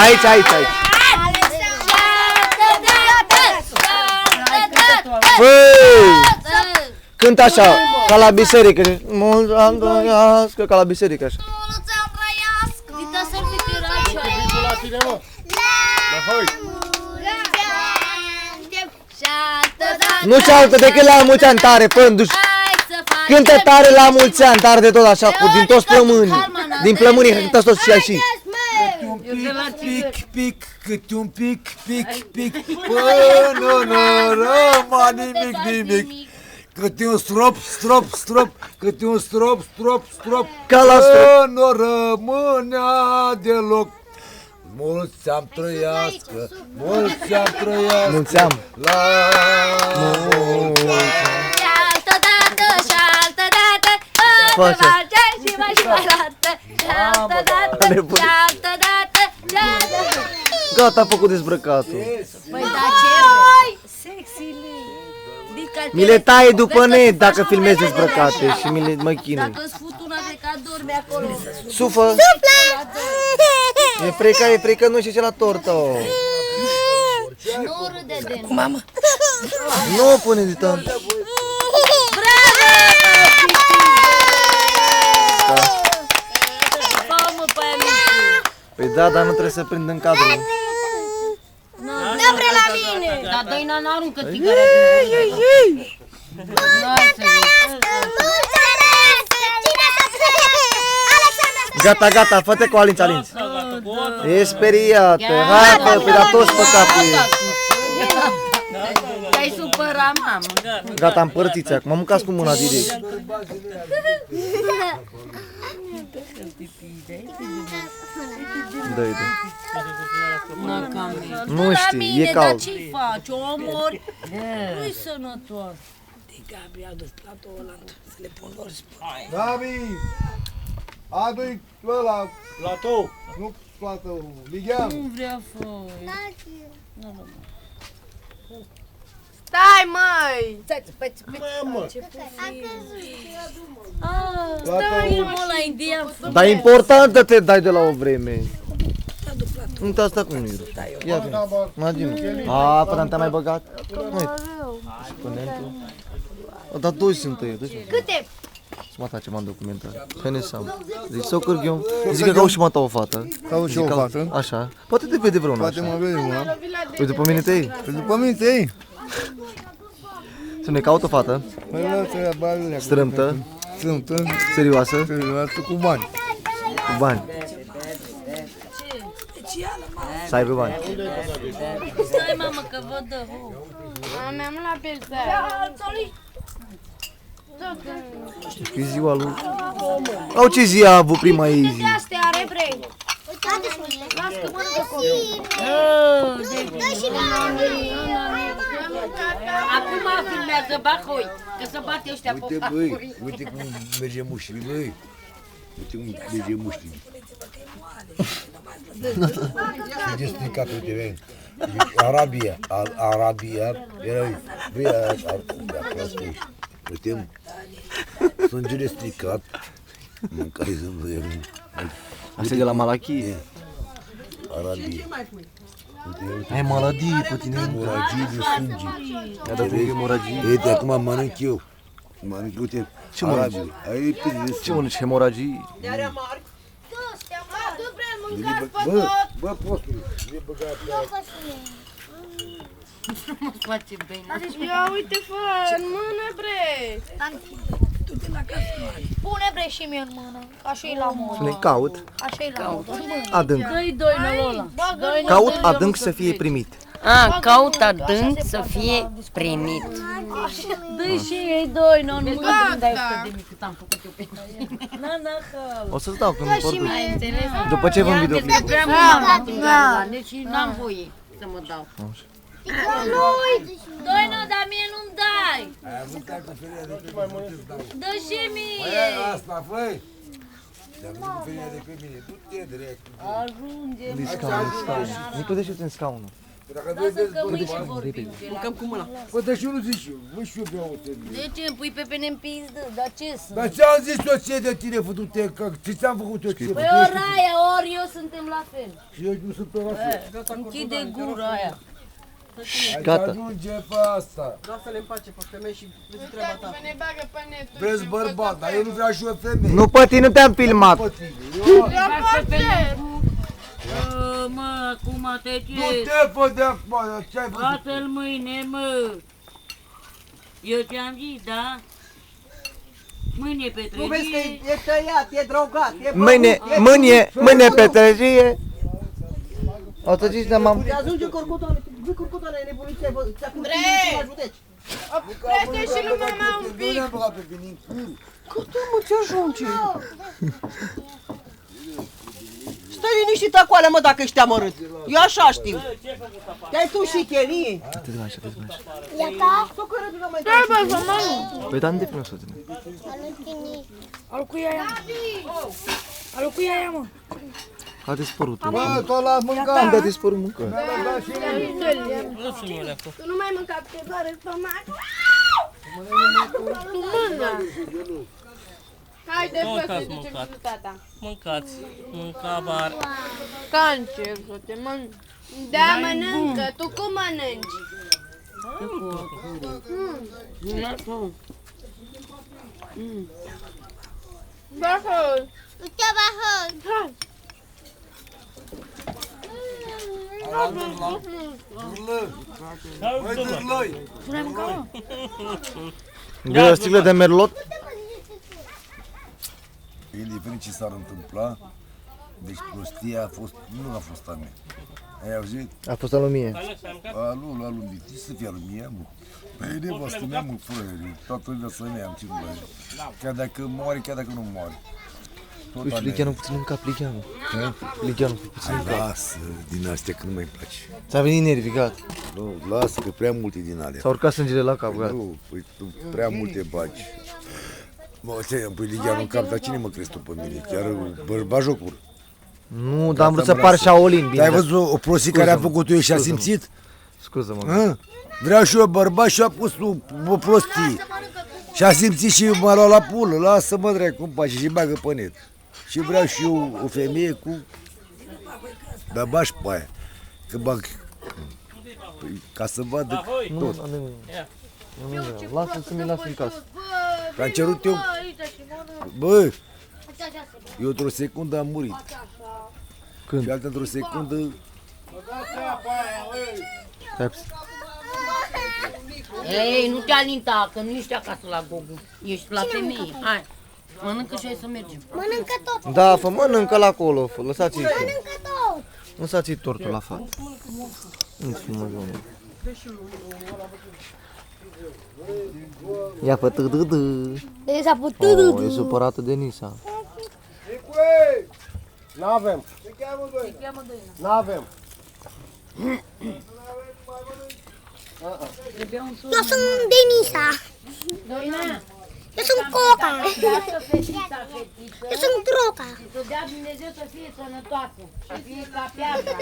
Aici. Cântă așa, ca la biserică. Mult am trăiască, ca la biserică așa. Nu ceaută decât la mulți ani tare, pânduși. Cântă tare la mulți ani, tare de tot așa, din toți plămânii. Din plămânii, cântați toți și așa. Pic, câte un pic, până nu rămâne nimic. Câte un strop, câte un strop, Ca la strop. nu rămânea deloc. Mulți am trăiască, mulți am trăiască. Mulți am. La mulți ani. Gata, a făcut dezbrăcatul. Păi da, ce? Sexy-le. Mi le taie după net dacă filmez dezbrăcate și mi le mă chinui. Dacă-ți fut una de ca dormi acolo. Sufă! E frică, nu știu ce la tortă. Nu râde de noi. Mamă. Nu pune de tot. Fă-mă pe aia mici. Păi da, dar nu trebuie să prind în cadru. Dă bre la mine. Dar dă-i n-aruncă tigărea din gură. N-ai să vezi. Gata, fă-te cu alinți. E speriată. Hai că pe da toți pe capul. Te-ai supărat, mamă. Gata, împărțiți acum. Mă mâncați cu mâna direct. Dă-i. Nu știu, e cald. Dar ce-i faci? O omori? Nu-i sănătos. Gabi, adu-i ăla, Platou. nu platou, ligheam. Nu vrea fă. Stai, măi! Stai, mă, la indian. Dar e important să te dai de la o vreme. Nu te asta cum nu e. Ia vine. Imagine. A, până te-am mai băgat. Uite. Exponentul. Dar doi sunt ei. Câte? Să mă tace, m-am documentar. Hăine Sam. Zic, sau cârghiom. Zic că cauți și mă ta o fată. Cauți și o fată? Așa. Poate te vede vreuna Poate mă așa. vede una. Uite, după mine te iei. După mine te iei. Să ne caut o fată. Păi lasă-i balele. Strâmtă. Strâmtă. Serioasă. Serioasă, cu bani. Cu bani. Să aibă bani. Stai, mamă, că vă dă. Mi-am luat pe aia. E ziua lui. Au ce zi a avut prima ei zi? Astea are vrei. Las că mănâncă copii. Acum filmează Bahoi, că să bate ăștia pe Uite, Bahoi. băi, uite cum merge mușchii, băi. Uite cum merge mușchii. Ce stricat, uite, vei. Arabia, era, băi, uite, sângele stricat, mâncare zâmbăie. Asta e de la Malachie. Arabia. Ai maladie pe tine. Emoragii de sânge. I-a dat cu hemoragii. Uite, acum mănânc eu. Mănânc, uite, Ce mănânci? Ai pe de Ce mănânci? Hemoragii? Bă, postule, e băgat pe Nu face bine. Ia uite, fă, în mână, bre. Pune bre și mie în mână, așa e la modă. Să ne caut Așa e la modă. adânc. Dă-i doinul ăla. Caut adânc să fie primit. A, caut adânc să fie primit. Dă-i și ei doinul în mână. Nu dai 100 de mii cât am făcut eu pentru tine. Na, O să-ți dau când vorbim. ai înțeles? După ce văm videoclip. Prea mult m-am dat în gala, deci n-am voie să mă dau. Doinul, dar mie nu-mi dai. Dă și mie. asta, făi! Te-am văzut cu feria de pe mine, du-te drept. Ajunge. Unde-i scaunul? Nu te deșteți în scaunul. Dacă vedeți Că mâine bărbați, vorbim. Mâncăm cu mâna. bă, dar și eu nu zic și eu, vă și eu beau o femeie. De ce îmi pui pe pene în pizdă? Dar ce sunt? Dar ce-am zis eu ție de tine, fătute, că ce ți-am făcut eu ție? Păi ori aia, ori eu suntem la fel. Și eu nu sunt pe la fel. Închide gura aia. Hai Gata. să ajunge pe asta. Lasă-le în pace pe femei și vezi treaba ta. Vreți bărbat, dar eu nu vreau și o femeie. Nu pe tine, nu te-am filmat. Pe tine. Eu, Mă, acum te nu te fă de acum, ce ai făcut? Bate-l mâine, mă. Eu ți-am zis, da? Mâine Nu vezi că petrecere. e tăiat, e drogat, e Mâine petrecere. O să zici de mam. Te ajunge corcotoane, corcotoane nebunit, ți-a cum la judeci. Oprește și lui mama un Nu ne-am băgat pe vin în cur. Câte mă ți ajunge? Stai liniștit acolo, mă, dacă ești amărât. Eu așa știu. Te-ai tu și chelii. Ia ta. Păi, dar unde până să tine? Al cui aia? Al cui aia, mă? A dispărut. Bă, tot l-ați mâncat. Unde a dispărut mâncă? Tu nu mai mânca că te doare stomacul. Tu mână. Haide, fă să ducem și lui tata. Mâncați, mânca Cancer, să te mănânci. Da, mănâncă. Tu cum mănânci? Bahăl. Ce bahăl? Băi, dârlăi. Grăsile de merlot? Indiferent ce s-ar întâmpla, deci prostia a fost, nu a fost a mea. Ai auzit? A fost alumie. A lui, ce să fie a lui mie, mă? Păi nevastă mea, mă, frăie, toată viața mea am ținut la el. Chiar dacă moare, chiar dacă nu moare. Tot Uite, a mea. Ligianu puțin în cap, Ligianu. Ligianu puțin în cap. Lasă din astea că nu mai place. Ți-a venit nervii, gata. Nu, lasă că prea multe din alea. S-a urcat sângele la cap, gata. Nu, păi tu prea multe bagi. Mă, ce îmi pui Ligianu în cap, dar cine mă crezi tu pe mine? Chiar bajocuri. Nu, dar am vrut să par Shaolin, bine. Ai văzut o prostie care a făcut-o eu și a simțit? Scuză-mă. Hă? Vreau și eu bărbat și a pus o prostie. Și a simțit și m-a luat la pulă. Lasă-mă, dracu, cum face și bagă pe net. Și vreau și eu o femeie cu... Dar bași pe aia. Că bag... Păi, ca să vadă tot. Nu, lasă-l să mi las în casă. Că am cerut eu... Bă, eu într-o secundă am murit. Când? Și altă într-o secundă... Stai puțin. Ei, nu te alinta, că nu ești acasă la Gogu. Ești la femeie. Hai, mănâncă și hai să mergem. Mănâncă tot. Da, fă, mănâncă la acolo, fă, lăsați-i. Mănâncă tot. Lăsați-i tortul la față. Nu frumos, domnule. Ia fă tâdâdâ. Deci s-a putut. Oh, e supărată Denisa. N-avem. N-avem. Eu sunt Denisa. Eu sunt Coca. Eu sunt Droca. Să dea Dumnezeu să fie sănătoasă. Să fie ca piatra.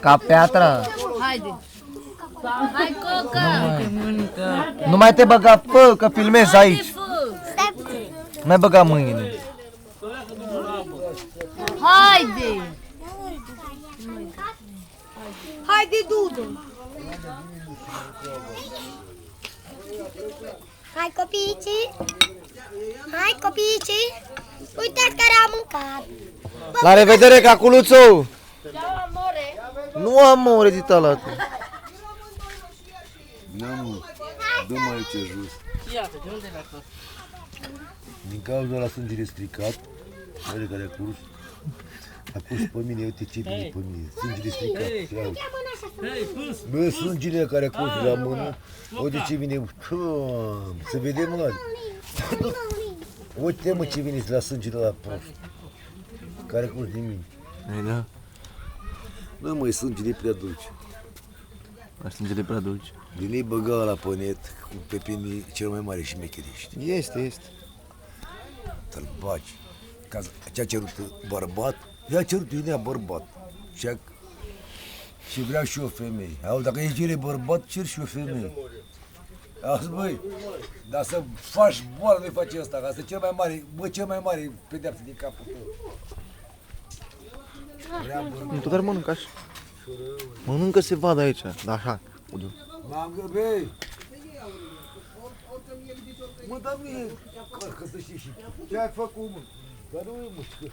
Ca piatra. Haide. Hai, Coca. Nu mai te băga, fă, că filmezi aici. Stai puțin. Nu mai băga mâinile. Haide. Haide, Dudu. Hai, copiii. Hai, copiii. Uitați care am mâncat. La revedere, caculuțu! Ceau, amore. Nu am o rezita la tine. Nu, dă-mă aici jos. Iată, de unde l-a fost? Din cauza la sângele stricat, vede care a curs. A curs pe mine, uite ce vine pe mine. Sângele stricat. Ia uite. Bă, sângele care a curs la mână, uite ce vine. Să vedem la. Uite mă ce vine la sângele la prost. Care a curs din mine. Ei, da. Nu măi, sângele e prea dulce. Sângele prea dulce. Din ei băga la pănet cu pepinii cel mai mare și mecheriști. Este. Să-l bagi. Ca ce-a cerut bărbat, i-a cerut Inea bărbat. Și Și vreau și o femeie. Au, dacă ești gire bărbat, cer și o femeie. Auzi, băi, dar să faci boală, nu-i face asta, că asta e cel mai mare, bă, cel mai mare pedeapsă din capul tău. Vrea bărbat. Nu, tot dar mănâncă așa. Mănâncă se vadă aici, da, așa. Udu. M-am găbei. Mă, dar nu e, că să știi și ce ai făcut, mă? Dar nu e, mă, că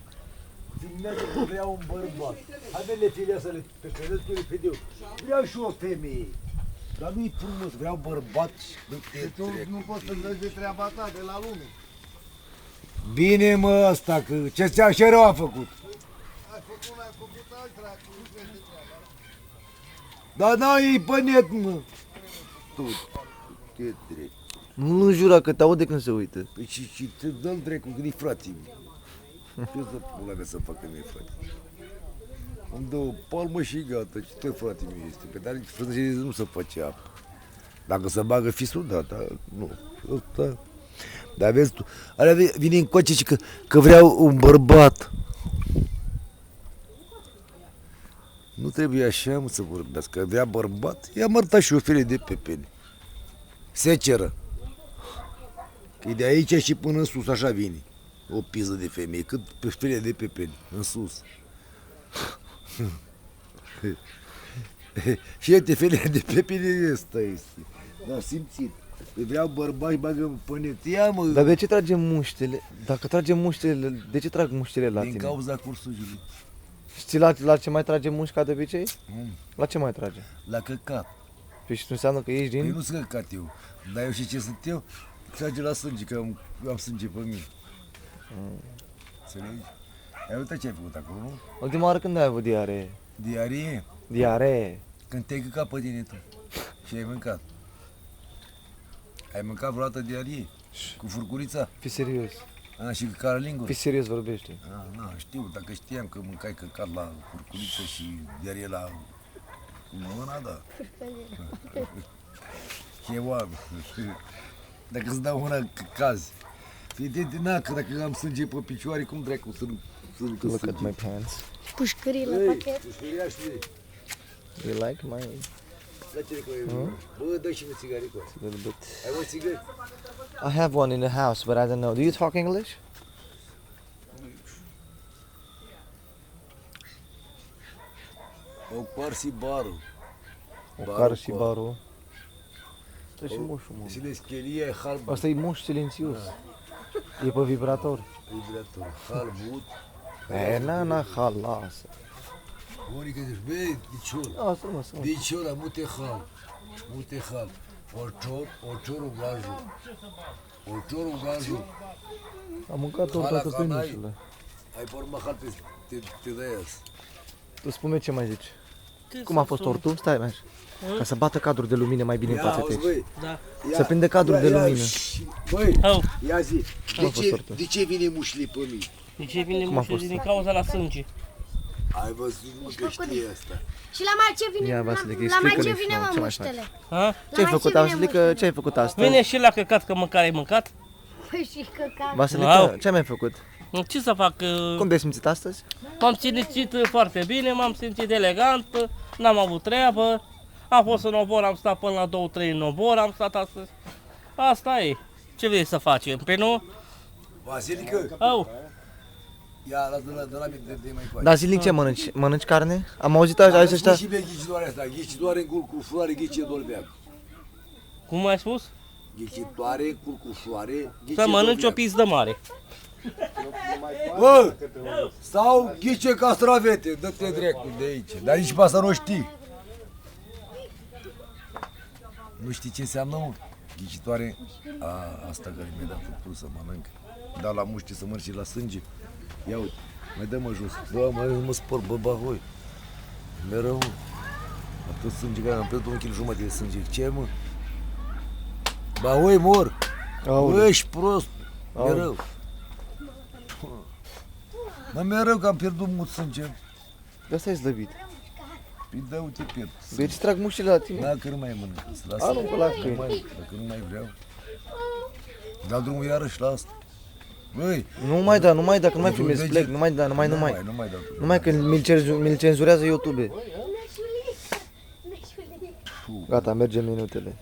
dimineața că vreau un bărbat. Hai de filia să le pepenesc cu repede. Vreau și o femeie. Dar nu-i frumos, vreau bărbat și Tu nu poți să vezi de treaba ta de la lume. Bine, mă, ăsta, că ce rău a făcut? Ai făcut alt dracu, nu vezi de treaba. Dar n-ai pe net, mă. Tu, te drept. Nu înjura că te aude când se uită. Păi și te dă-l dracu, că e frații mei. Eu să pula mea să facă mie, frate. Îmi dă o palmă și gata, ce te frate meu este. Pe dar frate nu se face apă. Dacă se bagă fisul, da, dar nu. Asta. Dar vezi tu, alea vine încoace și că vreau un bărbat. Nu trebuie așa, mă, să vorbească, că vrea bărbat, ia mărta și o felie de pepene. Seceră. Că e de aici și până în sus, așa vine. O piză de femeie, cât pe felie de pepene, în sus. Și uite, felia de pepene ăsta este. Dar simțit. Îi vreau bărbați, bagă în pănet. Ia, mă, Dar de ce trage muștele? Dacă trage muștele, de ce trag muștele la din tine? cauza cursujului. Știi la ce mai trage mușca de obicei? La ce mai trage? La căcat. Păi și tu înseamnă că ești Eu din... nu sunt căcat eu. Dar eu și ce sunt eu? Trage la sânge, că am sânge pe mine. Înțelegi? Ai uitat ce ai făcut acolo, nu? Ultima oară când ai avut diaree? Diarie? Diaree. Când te-ai căcat pe tine tu. Și ai mâncat. Ai mâncat vreodată diarie? Cu furcurița? Fii serios. A, și cu caralinguri? Fii serios, vorbește. Na, știu, dacă știam că mâncai căcat la furcuriță și diarie la mâna, da. Și e oameni. Dacă îți dau una, cazi. Na, că dacă am sânge pe picioare, cum dracu să nu Look at my pants. Pușcării la pachet. You like my Bă, dă și mă țigari cu asta. little bit? Ai o țigări? I have one in the house, but I don't know. Do you talk English? O parsi barul. O car și barul. Asta și mușul, mă. Și de schelie e halb. Asta e muș silențios. E pe vibrator. Vibrator. Halbut. Na, lasă. Orică zici, băi, dicior. Asta mă, să mă. Diciora, mute hal. Mute hal. Orciorul gajul. Orciorul gajul. Am mâncat toate penișurile. Ai pe urmă hal te dăias. Tu spune ce mai zici. Cum a fost tortul? Stai, mai ca să bată cadrul de lumină mai bine în fața auzi, tăi. băi. Da. Să prinde cadrul de lumină. Băi, Au. ia zi, Cum a fost tortul? de ce vine mușli pe mine? De ce vine a mușchiul fost? din cauza la sânge? Ai văzut, mă, că știi asta. Și la mai ce vine, Ia, Vasile, la mai ce explică-le vine, și nouă, mă, ce mai faci? muștele? Ha? Ce-ai mai făcut, ce vine Vasilică? Ce ai făcut astăzi? Vine și la căcat că mâncare ai mâncat? Păi și căcat. Vasilică, Wow. ce ai mai făcut? Ce să fac? Cum te-ai simțit astăzi? M-am simțit foarte bine, m-am simțit elegant, n-am avut treabă. Am fost în obor, am stat până la 2-3 în obor, am stat astăzi. Asta e. Ce vrei să facem? Pe nu? Vasilică, Au. ia, lasă de la mine, de mai coace. Da, zilnic ce mănânci? Mănânci carne? Am auzit azi ăștia... Și pe ghicitoare asta, ghicitoare în cur cu floare, ghice dolbeag. Cum ai spus? Ghicitoare, cur cu floare, ghice Să mănânci o dolbeag. pizdă mare. Bă, sau ghice castravete, dă-te dracu de aici. Dar nici pe asta nu știi. Nu știi ce înseamnă, mă? Ghicitoare, asta care mi-a dat făcut să mănânc. Da la muște să mărci la sânge. Ia uite, mai dă-mă jos. Bă, mă spor, bă, bahoi. Mereu, mă. Atât sânge, care am pierdut 1,5 kg de sânge. Ce, mă? Bahoi, mor. Bă, ești prost. Mereu. Mă, mereu că am pierdut mult sânge. De asta e slăbit. Păi da, uite, pierd. De ce trag muștile la tine? Da, că nu mai mănânc. Să lasă. A, nu, că la Nu câini. mai, dacă nu mai vreau. Dau drumul iarăși la asta. Băi, Nu mai da, că nu mai filmezi, Deget. plec, nu mai da, nu mai. nu mai dau. Numai că mi-l cenzurează YouTube. Gata, mergem minutele.